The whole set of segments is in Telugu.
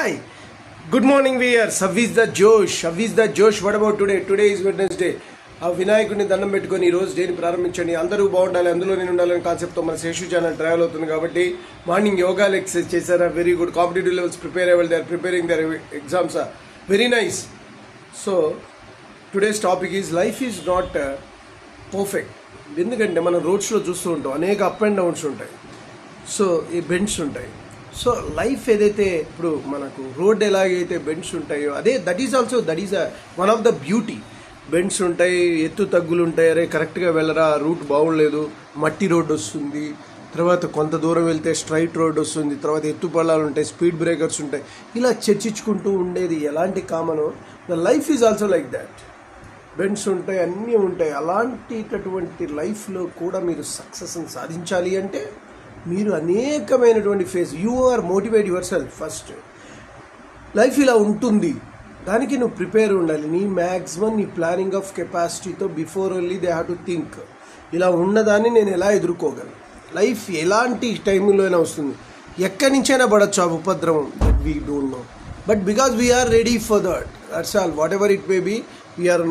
Hi. Good morning, viewers. How is the Josh? How is the Josh? What about today? Today is Wednesday. ఆ వినాయకుడిని దండం పెట్టుకొని ఈ రోజు డేని ప్రారంభించండి. అందరూ బాగుండాలి, అందులో నేను ఉండాలని కాన్సెప్ట్తో మన శేషు ఛానల్ ట్రావెల్ అవుతుంది కాబట్టి మార్నింగ్ యోగాలు ఎక్సర్సైజ్ చేశారా? Very good. Competitive levels prepare అయ్యే they are preparing their exams are very nice. So today's topic is life is not perfect. ఎందుకంటే మనం రోడ్స్లో చూస్తూ ఉంటాం, అనేక అప్ అండ్ డౌన్స్ ఉంటాయి, సో ఈ బెండ్స్ ఉంటాయి. సో లైఫ్ ఏదైతే ఇప్పుడు మనకు రోడ్ ఎలాగైతే బెండ్స్ ఉంటాయో అదే that is one of the beauty. Bends ఉంటాయి, ఎత్తు తగ్గులు ఉంటాయి. అరే కరెక్ట్గా వెళ్ళరా, రూట్ బాగుండలేదు, మట్టి రోడ్ వస్తుంది, తర్వాత కొంత దూరం వెళ్తే స్ట్రైట్ రోడ్ వస్తుంది, తర్వాత ఎత్తు పళ్ళాలు ఉంటాయి, స్పీడ్ బ్రేకర్స్ ఉంటాయి. ఇలా చర్చించుకుంటూ ఉండేది ఎలాంటి కామనో the life is also like that. Bends ఉంటాయి, అన్నీ ఉంటాయి. అలాంటిటువంటి లైఫ్లో కూడా మీరు సక్సెస్ని సాధించాలి అంటే మీరు అనేకమైనటువంటి phase you are motivate yourself. First life ఇలా ఉంటుంది, దానికి నువ్వు ప్రిపేర్ ఉండాలి. నీ మ్యాక్సిమం నీ ప్లానింగ్ ఆఫ్ కెపాసిటీతో before only they have to think, ఇలా ఉన్నదాన్ని నేను ఎలా ఎదుర్కోగలను. లైఫ్ ఎలాంటి టైంలో అయినా వస్తుంది, ఎక్కడి నుంచైనా పడచ్చు ఆ ఉపద్రవం. That we don't know, but because we are ready for that, that's all. Whatever it may be, we are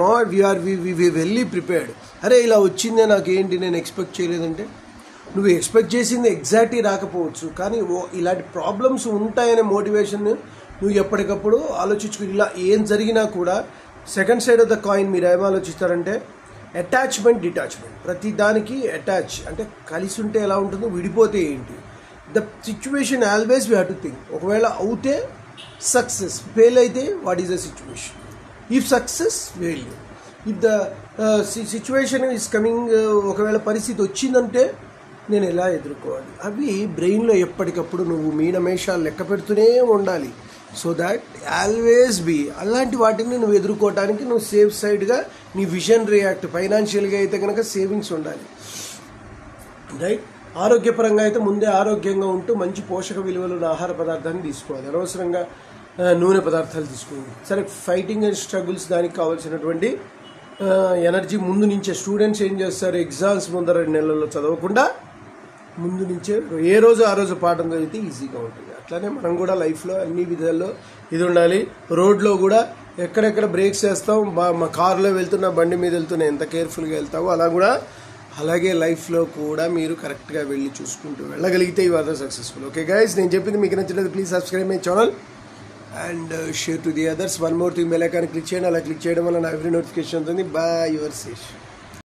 well prepared. అరే ఇలా వచ్చిందే, నాకేంటి, నేను ఎక్స్పెక్ట్ చేయలేదంటే నువ్వు ఎక్స్పెక్ట్ చేసింది ఎగ్జాక్ట్లీ రాకపోవచ్చు, కానీ ఇలాంటి ప్రాబ్లమ్స్ ఉంటాయనే మోటివేషన్ నువ్వు ఎప్పటికప్పుడు ఆలోచించుకుని, ఇలా ఏం జరిగినా కూడా second side of the coin మీరు ఏం ఆలోచిస్తారంటే అటాచ్మెంట్, డిటాచ్మెంట్. ప్రతి దానికి అటాచ్ అంటే కలిసి ఉంటే ఎలా ఉంటుందో, విడిపోతే ఏంటి. The situation always we have to think. ఒకవేళ అవుతే సక్సెస్, ఫెయిల్ అయితే what is the situation. If success, failure. If the situation is coming, ఒకవేళ పరిస్థితి వచ్చిందంటే నేను ఎలా ఎదుర్కోవాలి. అవి బ్రెయిన్లో ఎప్పటికప్పుడు నువ్వు మీనమేషాలు లెక్క పెడుతూనే ఉండాలి. సో దాట్ ఆల్వేస్ బీ అలాంటి వాటిని నువ్వు ఎదుర్కోవడానికి నువ్వు సేఫ్ సైడ్గా నీ విజన్ రియాక్ట్. ఫైనాన్షియల్గా అయితే కనుక సేవింగ్స్ ఉండాలి, రైట్. ఆరోగ్యపరంగా అయితే ముందే ఆరోగ్యంగా ఉంటూ మంచి పోషక విలువలు ఉన్న ఆహార పదార్థాన్ని తీసుకోవాలి. అనవసరంగా నూనె పదార్థాలు తీసుకోవాలి. సరే, ఫైటింగ్ అండ్ స్ట్రగుల్స్, దానికి కావాల్సినటువంటి ఎనర్జీ ముందు నుంచే. స్టూడెంట్స్ ఏం చేస్తారు, ఎగ్జామ్స్ ముందర 2 నెలల్లో చదవకుండా ముందు నుంచే ఏ రోజు ఆ రోజు పాఠం చదివితే ఈజీగా ఉంటుంది. అట్లానే మనం కూడా లైఫ్లో అన్ని విధాల్లో ఇది ఉండాలి. రోడ్లో కూడా ఎక్కడెక్కడ బ్రేక్స్ వేస్తాం, మా కారులో వెళ్తున్నా, బండి మీద వెళ్తున్నా ఎంత కేర్ఫుల్గా వెళ్తావో అలాగే లైఫ్లో కూడా మీరు కరెక్ట్గా వెళ్ళి చూసుకుంటూ వెళ్ళగలిగితే you are the successful. Okay guys, నేను చెప్పింది మీకు నచ్చినట్లయితే please subscribe my channel and share to the others. One more thing, bell icon click చేయండి. అలా క్లిక్ చేయడం వల్ల నా ఎవ్రీ నోటిఫికేషన్ ఉంటుంది. Bye your Sesh.